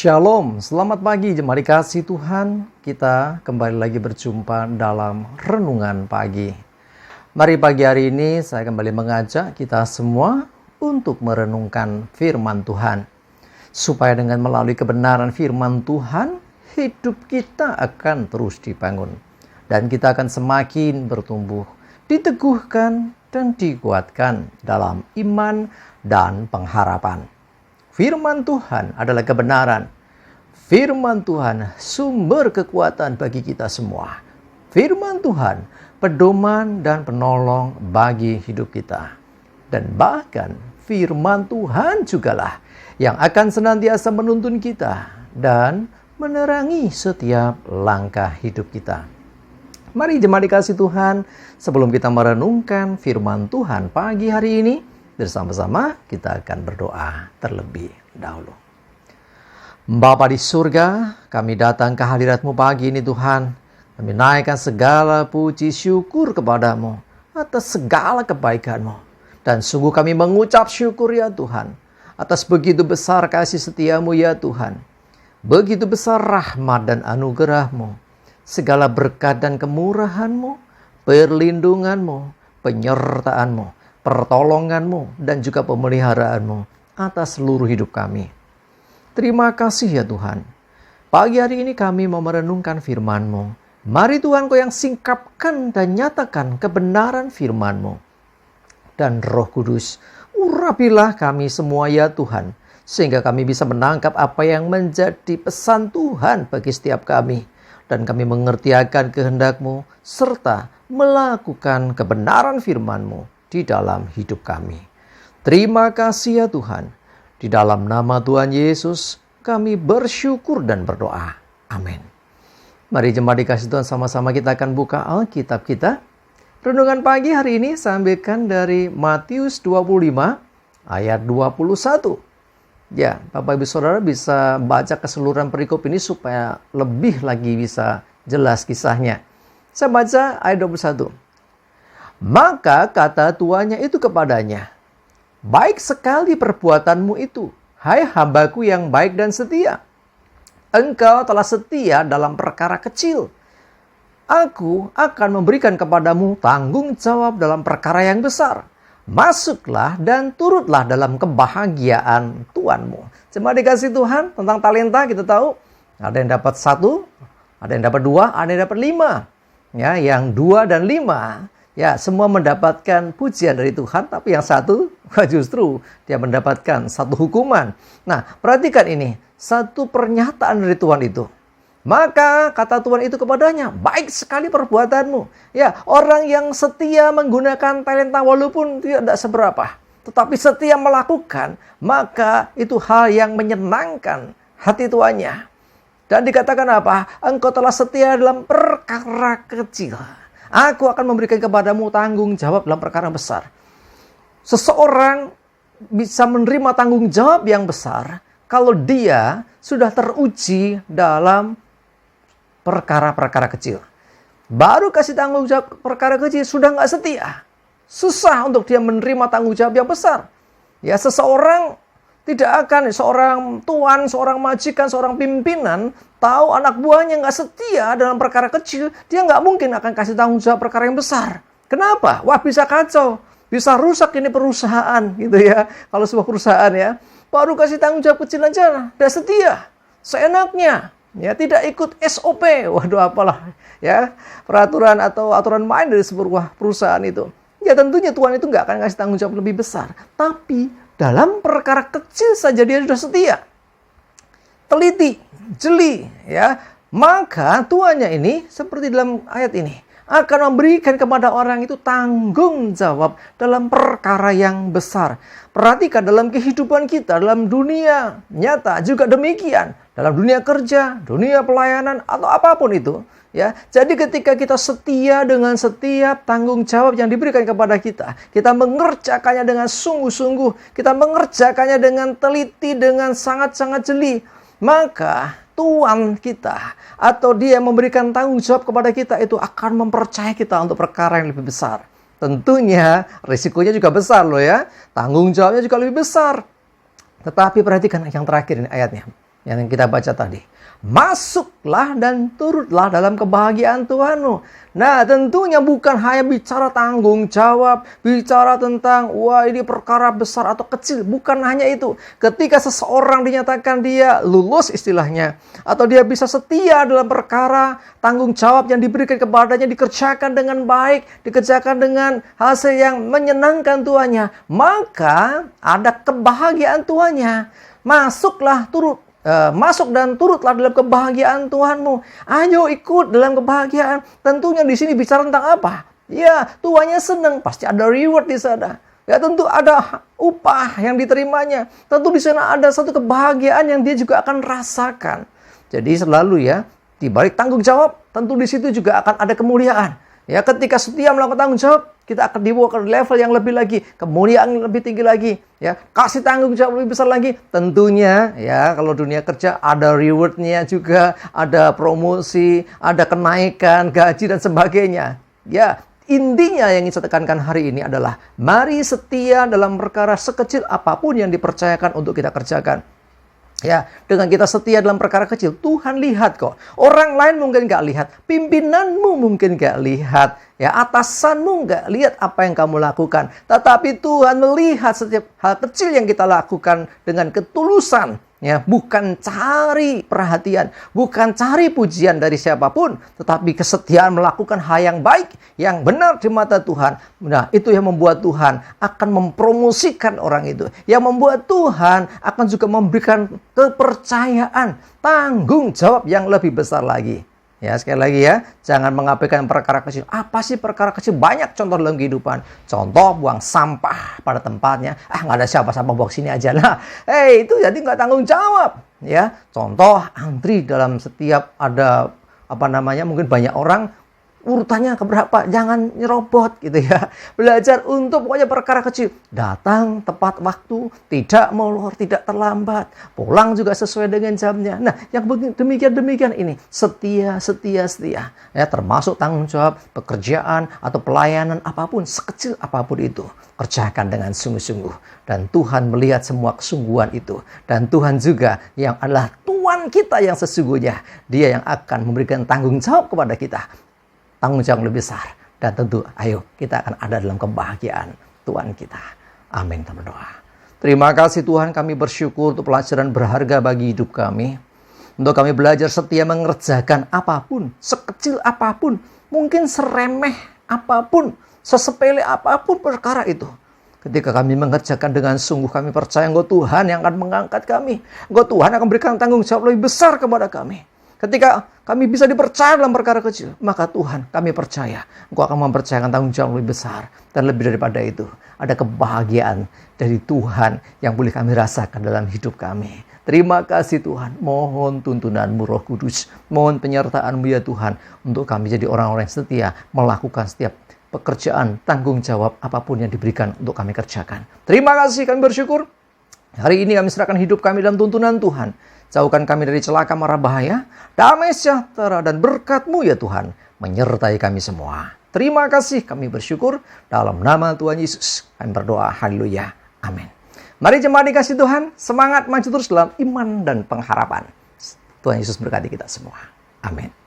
Shalom, selamat pagi jemaat dikasih Tuhan. Kita kembali lagi berjumpa dalam renungan pagi. Mari pagi hari ini saya kembali mengajak kita semua untuk merenungkan firman Tuhan. Supaya dengan melalui kebenaran firman Tuhan, hidup kita akan terus dibangun. Dan kita akan semakin bertumbuh, diteguhkan dan dikuatkan dalam iman dan pengharapan. Firman Tuhan adalah kebenaran. Firman Tuhan sumber kekuatan bagi kita semua. Firman Tuhan pedoman dan penolong bagi hidup kita. Dan bahkan firman Tuhan jugalah yang akan senantiasa menuntun kita dan menerangi setiap langkah hidup kita. Mari jemaat dikasih Tuhan, sebelum kita merenungkan firman Tuhan pagi hari ini, bersama-sama kita akan berdoa terlebih dahulu. Bapa di surga, kami datang ke hadirat-Mu pagi ini Tuhan. Kami naikkan segala puji syukur kepadamu atas segala kebaikan-Mu. Dan sungguh kami mengucap syukur ya Tuhan, atas begitu besar kasih setia-Mu ya Tuhan. Begitu besar rahmat dan anugerah-Mu. Segala berkat dan kemurahan-Mu, perlindungan-Mu, penyertaan-Mu, pertolongan-Mu, dan juga pemeliharaanmu atas seluruh hidup kami. Terima kasih ya Tuhan. Pagi hari ini kami mau merenungkan firman-Mu. Mari Tuhan Kau yang singkapkan dan nyatakan kebenaran firman-Mu. Dan Roh Kudus, urapilah kami semua ya Tuhan, sehingga kami bisa menangkap apa yang menjadi pesan Tuhan bagi setiap kami. Dan kami mengerti akan kehendak-Mu, serta melakukan kebenaran firman-Mu di dalam hidup kami. Terima kasih ya Tuhan. Di dalam nama Tuhan Yesus kami bersyukur dan berdoa. Amin. Mari jemaat dikasih Tuhan, sama-sama kita akan buka Alkitab kita. Renungan pagi hari ini saya ambilkan dari Matius 25 ayat 21. Ya, Bapak Ibu Saudara bisa baca keseluruhan perikop ini supaya lebih lagi bisa jelas kisahnya. Saya baca ayat 21. Maka kata tuannya itu kepadanya, baik sekali perbuatanmu itu, hai hambaku yang baik dan setia. Engkau telah setia dalam perkara kecil. Aku akan memberikan kepadamu tanggung jawab dalam perkara yang besar. Masuklah dan turutlah dalam kebahagiaan Tuhanmu. Cuma dikasih Tuhan tentang talenta kita tahu. Ada yang dapat 1, ada yang dapat 2, ada yang dapat 5. Ya, yang 2 dan 5. Ya, semua mendapatkan pujian dari Tuhan, tapi yang satu justru dia mendapatkan satu hukuman. Nah, perhatikan ini, satu pernyataan dari Tuhan itu. Maka kata Tuhan itu kepadanya, baik sekali perbuatanmu. Ya, orang yang setia menggunakan talenta walaupun tidak seberapa, tetapi setia melakukan, maka itu hal yang menyenangkan hati tuannya. Dan dikatakan apa? Engkau telah setia dalam perkara kecil. Aku akan memberikan kepadamu tanggung jawab dalam perkara besar. Seseorang bisa menerima tanggung jawab yang besar kalau dia sudah teruji dalam perkara-perkara kecil. Baru kasih tanggung jawab perkara kecil sudah nggak setia. Susah untuk dia menerima tanggung jawab yang besar. Ya, seseorang tidak akan, seorang tuan, seorang majikan, seorang pimpinan tahu anak buahnya nggak setia dalam perkara kecil, dia nggak mungkin akan kasih tanggung jawab perkara yang besar. Kenapa? Wah, bisa kacau, bisa rusak ini perusahaan gitu ya. Kalau sebuah perusahaan ya, baru kasih tanggung jawab kecil aja, udah setia, seenaknya. Ya, tidak ikut SOP. Waduh, apalah ya, peraturan atau aturan main dari sebuah perusahaan itu. Ya, tentunya Tuhan itu nggak akan kasih tanggung jawab lebih besar. Tapi dalam perkara kecil saja dia sudah setia. Teliti, jeli, ya. Maka tuannya ini seperti dalam ayat ini akan memberikan kepada orang itu tanggung jawab dalam perkara yang besar. Perhatikan dalam kehidupan kita, dalam dunia nyata juga demikian. Dalam dunia kerja, dunia pelayanan, atau apapun itu. Ya, jadi ketika kita setia dengan setiap tanggung jawab yang diberikan kepada kita, kita mengerjakannya dengan sungguh-sungguh, kita mengerjakannya dengan teliti, dengan sangat-sangat jeli, maka Tuhan kita atau dia memberikan tanggung jawab kepada kita itu akan mempercayai kita untuk perkara yang lebih besar. Tentunya risikonya juga besar loh ya. Tanggung jawabnya juga lebih besar. Tetapi perhatikan yang terakhir ini ayatnya. yang kita baca tadi. Masuklah dan turutlah dalam kebahagiaan Tuhanmu. Nah, tentunya bukan hanya bicara tanggung jawab, bicara tentang, wah ini perkara besar atau kecil. Bukan hanya itu. Ketika seseorang dinyatakan dia lulus istilahnya, atau dia bisa setia dalam perkara tanggung jawab yang diberikan kepadanya, dikerjakan dengan baik, dikerjakan dengan hasil yang menyenangkan tuannya, maka ada kebahagiaan tuannya. Masuk dan turutlah dalam kebahagiaan Tuhanmu. Ayo ikut dalam kebahagiaan. Tentunya di sini bicara tentang apa? Ya, tuannya senang, pasti ada reward di sana. Ya, tentu ada upah yang diterimanya. Tentu di sana ada satu kebahagiaan yang dia juga akan rasakan. Jadi selalu ya, di balik tanggung jawab, tentu di situ juga akan ada kemuliaan. Ya, ketika setia melakukan tanggung jawab, kita akan dibawa ke level yang lebih lagi, kemuliaan yang lebih tinggi lagi, ya. Kasih tanggung jawab lebih besar lagi. Tentunya, ya, kalau dunia kerja ada rewardnya juga, ada promosi, ada kenaikan gaji dan sebagainya. Ya, intinya yang ingin saya tekankan hari ini adalah mari setia dalam perkara sekecil apapun yang dipercayakan untuk kita kerjakan. Ya, dengan kita setia dalam perkara kecil, Tuhan lihat kok. Orang lain mungkin gak lihat, pimpinanmu mungkin gak lihat, ya, atasanmu gak lihat apa yang kamu lakukan. Tetapi Tuhan melihat setiap hal kecil yang kita lakukan dengan ketulusan. Ya, bukan cari perhatian, bukan cari pujian dari siapapun, tetapi kesetiaan melakukan hal yang baik, yang benar di mata Tuhan. Nah, itu yang membuat Tuhan akan mempromosikan orang itu. Yang membuat Tuhan akan juga memberikan kepercayaan, tanggung jawab yang lebih besar lagi. Ya, sekali lagi ya, jangan mengabaikan perkara kecil. Apa sih perkara kecil? Banyak contoh dalam kehidupan. Contoh, buang sampah pada tempatnya. Nggak ada siapa-siapa, buang sini aja lah. Itu jadi nggak tanggung jawab. Ya, contoh, antri dalam setiap ada, mungkin banyak orang, urutannya keberapa, jangan nyerobot gitu ya. Belajar untuk pokoknya perkara kecil. Datang tepat waktu, tidak molor, tidak terlambat. Pulang juga sesuai dengan jamnya. Nah, yang demikian ini, setia. Ya, termasuk tanggung jawab, pekerjaan, atau pelayanan apapun, sekecil apapun itu. Kerjakan dengan sungguh-sungguh. Dan Tuhan melihat semua kesungguhan itu. Dan Tuhan juga yang adalah Tuhan kita yang sesungguhnya. Dia yang akan memberikan tanggung jawab kepada kita. Tanggung jawab lebih besar. Dan tentu, ayo kita akan ada dalam kebahagiaan Tuhan kita. Amin, kita berdoa. Terima kasih Tuhan, kami bersyukur untuk pelajaran berharga bagi hidup kami. Untuk kami belajar setia mengerjakan apapun, sekecil apapun, mungkin seremeh apapun, sesepele apapun perkara itu. Ketika kami mengerjakan dengan sungguh, kami percaya Engkau Tuhan yang akan mengangkat kami. Engkau Tuhan akan berikan tanggung jawab lebih besar kepada kami. Ketika kami bisa dipercaya dalam perkara kecil, maka Tuhan, kami percaya Engkau akan mempercayakan tanggung jawab lebih besar. Dan lebih daripada itu, ada kebahagiaan dari Tuhan yang boleh kami rasakan dalam hidup kami. Terima kasih Tuhan. Mohon tuntunan-Mu Roh Kudus. Mohon penyertaan-Mu ya Tuhan. Untuk kami jadi orang-orang yang setia melakukan setiap pekerjaan, tanggung jawab apapun yang diberikan untuk kami kerjakan. Terima kasih, kami bersyukur. Hari ini kami serahkan hidup kami dalam tuntunan Tuhan. Jauhkan kami dari celaka mara bahaya, damai sejahtera dan berkat-Mu ya Tuhan, menyertai kami semua. Terima kasih, kami bersyukur. Dalam nama Tuhan Yesus, kami berdoa. Haleluya. Amin. Mari jemaat dikasih Tuhan, semangat maju terus dalam iman dan pengharapan. Tuhan Yesus berkati kita semua. Amin.